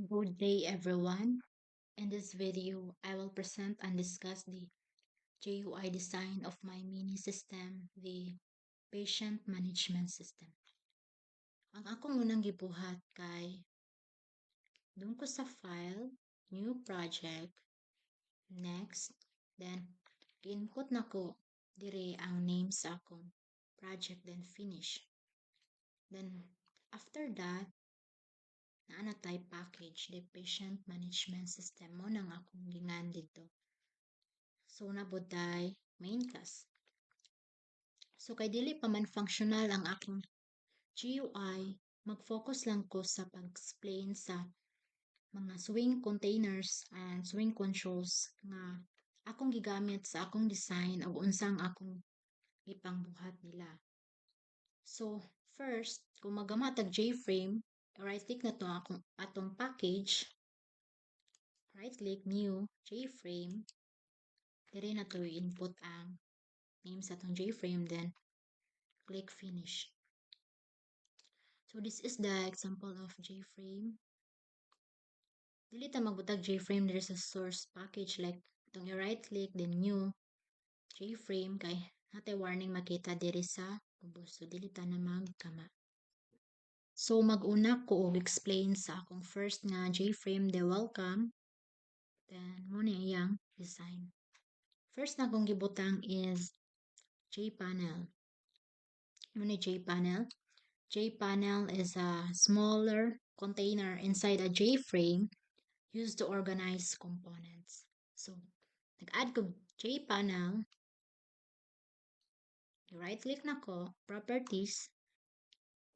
Good day, everyone. In this video, I will present and discuss the GUI design of my mini system, the patient management system. Ang akong unang gibuhat kay doon ko sa file, new project, next, then input na ko dire ang name sa akong project, then finish. Then after that, naa type package, the patient management system mo nang akong gingan dito. So nabuday main class. So kay dili pa man functional ang akong GUI, mag-focus lang ko sa pag-explain sa mga swing containers and swing controls nga akong gigamit sa akong design o unsang akong ipangbuhat nila. So first, kung magamatag JFrame, right click na to atong package, right click new JFrame, dire na to input ang name sa atong JFrame, then click finish. So this is the example of JFrame. Dili ta magbutag JFrame there sa source package, like itong i-right click then new JFrame kay natay warning makita diri sa ubos. So dili ta na magkama. So mag-una ko og explain sa akong first nga JFrame, the welcome. Then mo ni iyang design. First na akong gibutang is JPanel. Mo ni JPanel. JPanel is a smaller container inside a JFrame used to organize components. So, nag-add ko JPanel, right-click na ko, properties,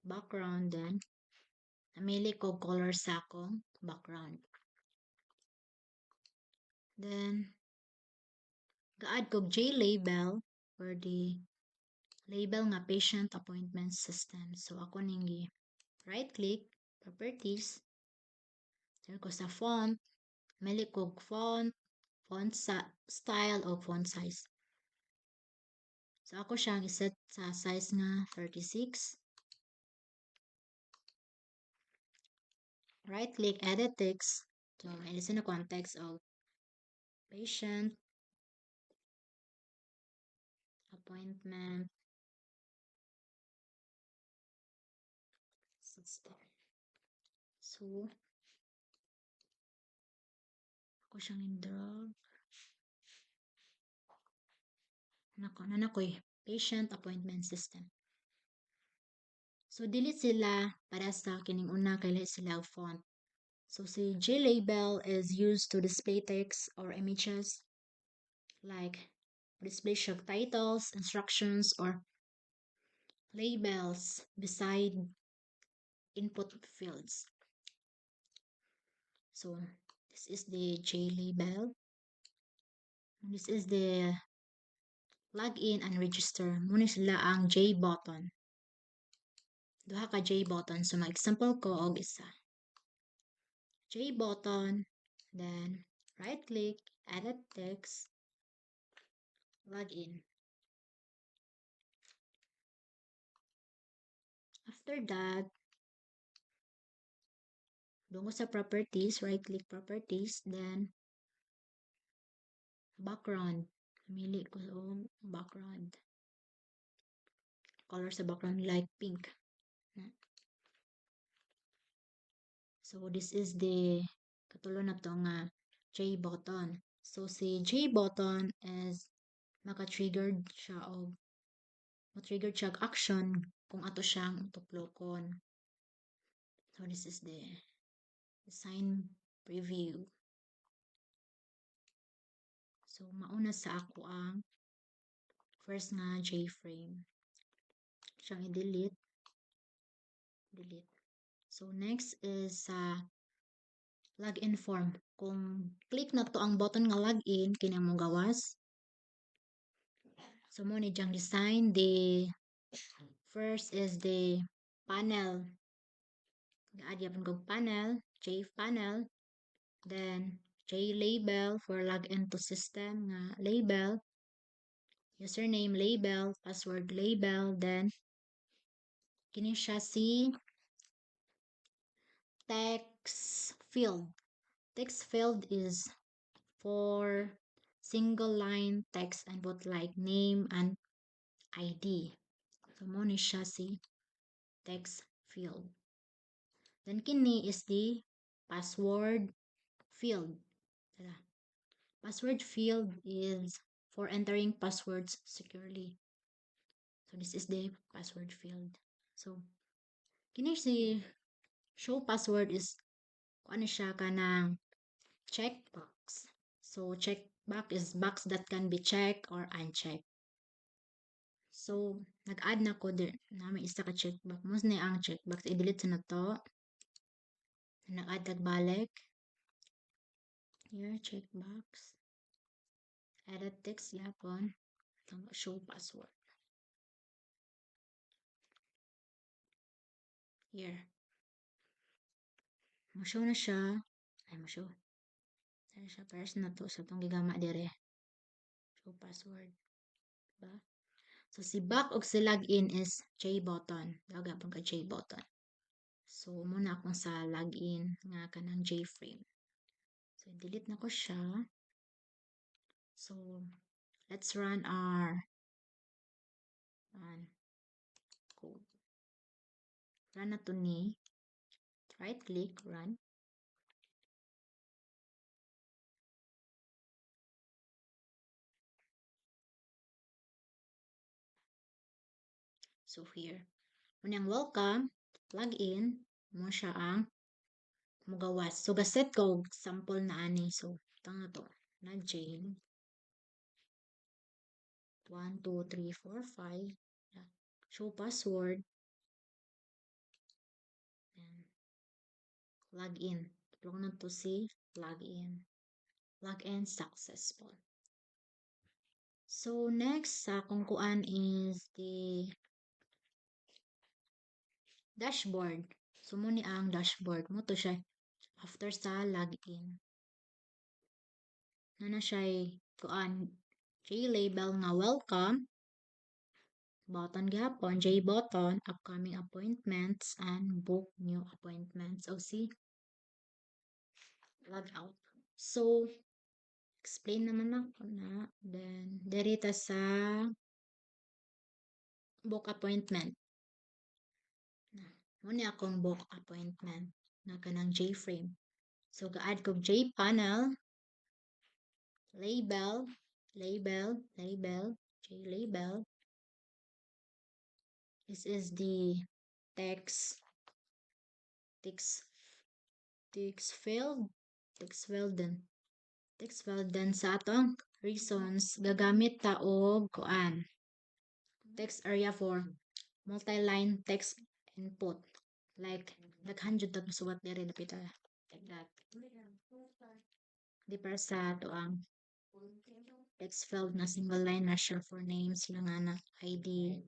background, then namili ko color sa akong background. Then, ga-add ko JLabel for the label nga patient appointment system. So, ako ningi right-click, properties, then ko sa font, namili ko font style o font size. So, ako siyang iset sa size nga 36. Right-click, edit text. So, alisin na context of patient appointment system. So, ako siyang in-drag. Nanakoy, patient appointment system. So, dili sila para sa kining una kay sila font. So, si JLabel is used to display text or images like display shock titles, instructions, or labels beside input fields. So, this is the JLabel. This is the login and register. Muna sila ang J button. Duha ka J button. So, mag-example ko og isa. J button, then right-click, edit text, login. After that, dungo sa properties, right-click properties, then background. Pili ko ang background. Color sa background like pink. So, this is the katulo na to nga J button. So, si J button is maka-triggered siya o ma-triggered siya action kung ato siyang tuplokon. So, this is the design preview. So, mauna sa ako ang first nga JFrame. Siyang i-delete. Delete. So, next is sa login form. Kung click na to ang button nga login, kini mo gawas. So, mo ni diyang design. The first is the panel. Add yapon kog panel, JPanel. Then, JLabel for login to system nga label. Username label, password label, then kini siya si text field. Text field is for single line text and both like name and ID. So mo ni siya si text field. Then kini is the password field. Tara. Password field is for entering passwords securely. So this is the password field. So kini si show password is ano siya kanang checkbox. So checkbox is box that can be checked or unchecked. So nag-add na ko din na may isa ka checkbox. Mas na ang checkbox i-delete sa na to. Nag-add tag balik. Here checkbox. Edit text yapon. Show password. Here. Mo-show na siya. Ay, mo-show. Ano siya, first na to sa itong gigama dire. Show password. Diba? So, si back o si login is J button. Daga pang ka J button. So, muna akong sa login nga ka ng J frame. So, delete na ko siya. So, let's run our code. Run na to ni. Right click, run. So, here. Munang welcome, login, mo siya ang mugawas. So, gaset ko sample na ani. So, tanga to. Na jail. 1, 2, 3, 4, 5. Show password. And login. Log na to si login. Login successful. So, next sa kung kuan is the dashboard. So, muni ang dashboard mo to siya after sa login. Na siya kuan J-label nga welcome. Button gapon, J button, upcoming appointments, and book new appointments. O si log out. So, explain naman ako na. Then, derita sa book appointment. Muna akong book appointment na kanang J-frame. So, ga-add ko J-panel, label, label, label, J-label. This is the text field, text field din sa atong reasons gagamit ta og kuan text area for multi-line text input like daghan jud tag suwat diri dapit like that di para sa to ang text field na single line na siya for names lang ana ID.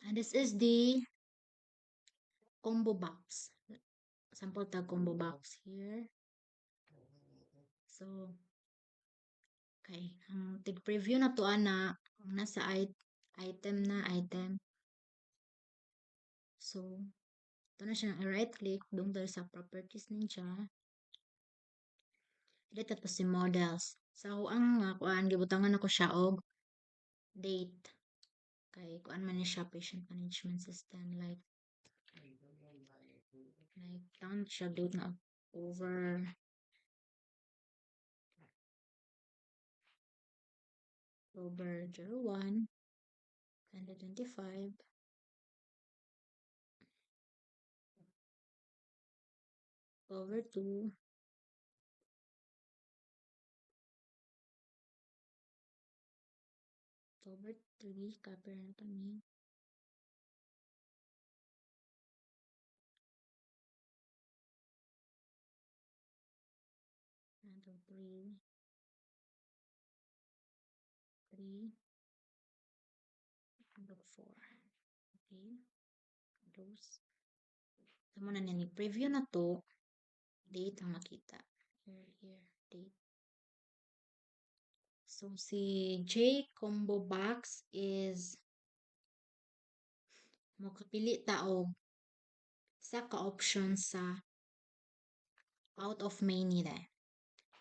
And this is the combo box. Sample tag combo box here. So, okay. Ang tig-preview na to ana, ang nasa item na item. So, ito na siya ng right click, doon tayo sa properties ninja. Dito to si models. So, ang kuan gibutangan ako siya og date. Kay kuan man ni siya patient management system like tangan siya date na over October 01 2025 over 2 October 3 copy na kami number 3 number 4 okay close so muna nini preview na to date ang makita here date. So, si J combo box is makapili ta og sa ka option sa out of many deh.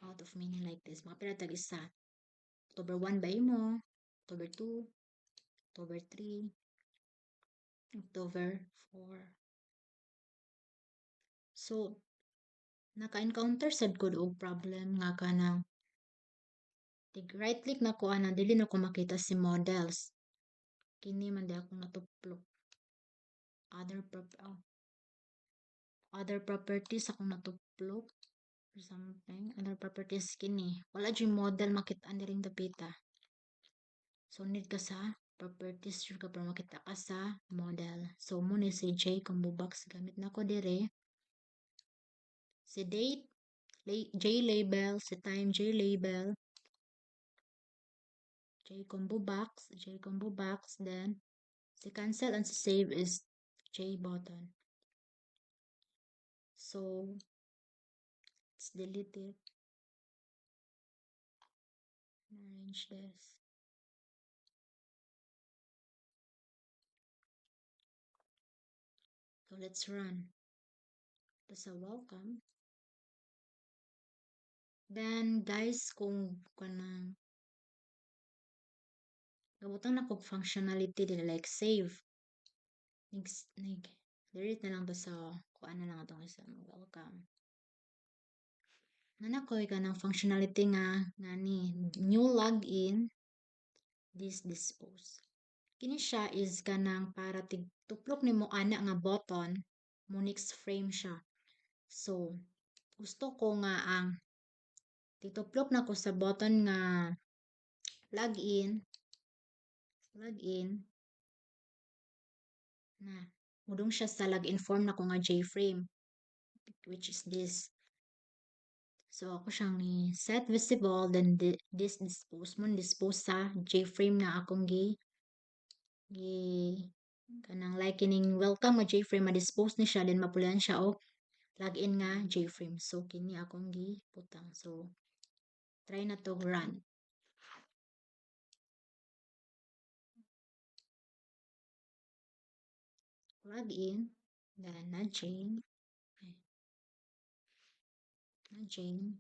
Out of many like this. Mga pila tag isa. October 1 ba mo? October 2, October 3, October 4. So, naka-encounter sad ko og problem nga kanang right click na ko ana dili na ko makita si models. Kini man di akong natuplok. Other properties akong natuplok or something. Other properties kini. Wala yung model makita ni ring dapita. So, need ka sa properties yun ka para makita ka sa model. So, muna si J combo box gamit na ko dire. Si date, J label, si time J label, J combo box, then si cancel and si save is J button. So, let's delete it. Arrange this. So, let's run. Tapos sa welcome. Then, guys, kung kanang gabutang na kog functionality dila like save. Delete na lang to sa kung ano lang itong isa welcome. Nanakoy ka ng functionality nga ni new login this dispose. Kini siya is kanang para tuplok nimo ana nga button mo next frame siya. So, gusto ko nga ang tituplok na ko sa button nga login na mudong siya sa login form na ko nga JFrame which is this. So, ako siyang ni set visible then this dispose mo dispose sa JFrame na akong kanang like kining welcome nga JFrame ma-dispose ni siya then mapulian siya og login nga JFrame. So, kini akong giputang. So, try na to run. Login, then na Jane. Na Jane.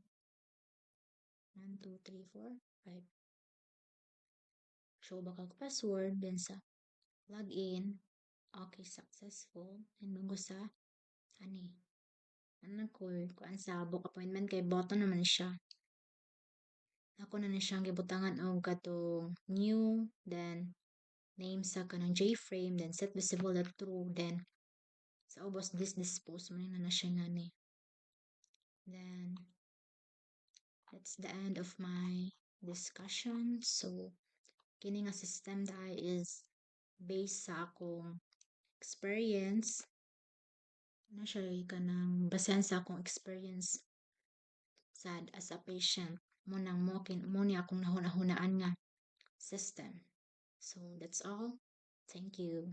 1, 2, 3, 4, 5. Show baka password, then sa login. Okay, successful. And lungo sa ani. Ano ko, kuan sa book appointment kay button naman siya. Ako na siyang gibutangan og katong new, then name sa kanang JFrame, then set visible at true, then sa ubos this dispose mo na siya nga ni. Then that's the end of my discussion. So kini nga system dai is based sa akong experience. Na siya kanang basehan sa akong experience sad as a patient mo nang mo ni akong nahuna-hunaan nga system. So that's all. Thank you.